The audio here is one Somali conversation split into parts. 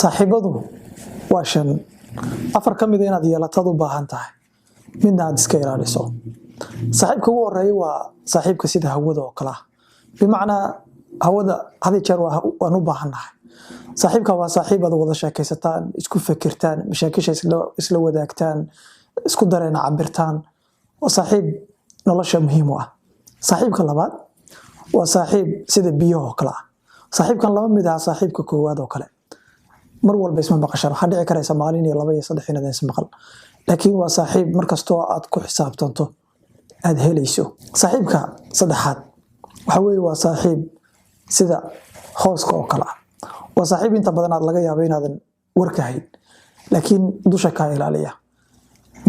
saaxiibadu waa shan afar ka mid ah inaad yeelatad u baahan tahay midna aad iska ilaaliso saaxiibka ugu horeeya waa saaxiibka sida hawada oo kala bimacnaa hawada hadi jeer waan u baahanahay saaxiibka waa saaxiib aad wada sheekaysataan isku fikirtaan mashaakisha isla wadaagtaan isku dareen cabirtaan waa saaxiib nolosha muhiim u ah saaxiibka labaad waa saaxiib sida biyo oo kala saaxiibkan laba mid ah saaxiibka koowaad oo kale mar walba isma maqashaan waxa dhici karaysa maalin iyo laba iyo saddex inaad isma maqal laakiin waa saaxiib markastoo aad ku xisaabtanto aad helayso saaxiibka saddexaad waxa weeye waa saaxiib sida hooska oo kala waa saaxiib inta badan aad laga yaabo inaadan warkahayn laakiin dusha ka ilaaliya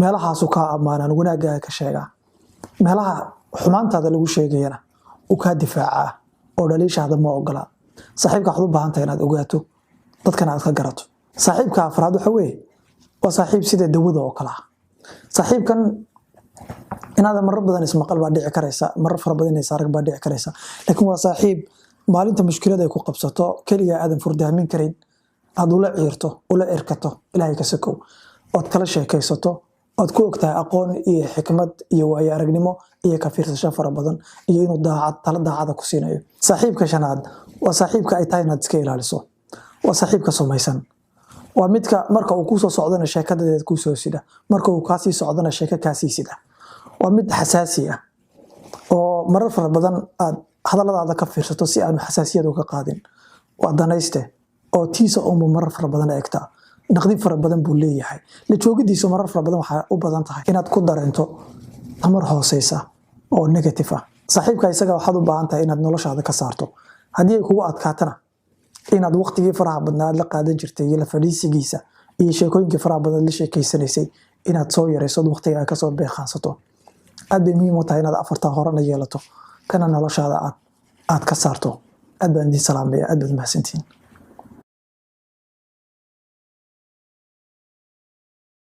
meelahaas uu ka amaanaan wanaaga ka sheega meelaha xumaantaada lagu sheegayana uu ka difaaca oo dhaliishaada ma ogola saaxiibka waxaad u baahan tahay inaad ogaato dadkana aad ka garato saaxiibka afraad waxa weeye waa saaxiib sida dawada oo kala saaxiibkan inaad marar badan ismaqal baa dhici karaysa marar fara badan is arag baa dhici karaysa laakiin waa saaxiib maalinta mushkilada ay ku qabsato kaliya aadan furdaamin karin aad ula ciirto ula erkato ilaahay ka sakow ood kala sheekaysato ood ku ogtahay aqoon iyo xikmad iyo waayo aragnimo iyo ka fiirsasho fara badan iyo inuu tala daacada ku siinayo saaxiibka shanaad waa saaxiibka ay tahay inaad iska ilaaliso waa saaxiibka sumaysan waa midka marka uu ku soo socdana sheekadadeed ku soo sida marka uu kaasii socdana sheeka kaasii sida waa mid xasaasi ah oo marar fara badan aad hadalladaada ka fiirsato si aanu xasaasiyad uga qaadin waa danayste oo tiisa marar fara badan eegta naqdi fara badan buu leeyahay la joogidiisa marar fara badan waxa u badan tahay inaad ku dareento tamar hooseysa oo negative ah saaxiibka isaga waxaad u baahan tahay inaad noloshaada ka saarto haddii ay kugu adkaatana inaad waqtigii faraha badnaa la qaadan jirtay iyo la fadhiisigiisa iyo sheekooyinkii faraha badan la sheekaysanaysay inaad soo yarayso waqtiga ka soo beeqaansato aad bay muhiim u tahay inaad afarta horena yeelato kana noloshaada aad ka saarto aad baan idin salaamaya aad baad mahadsantihiin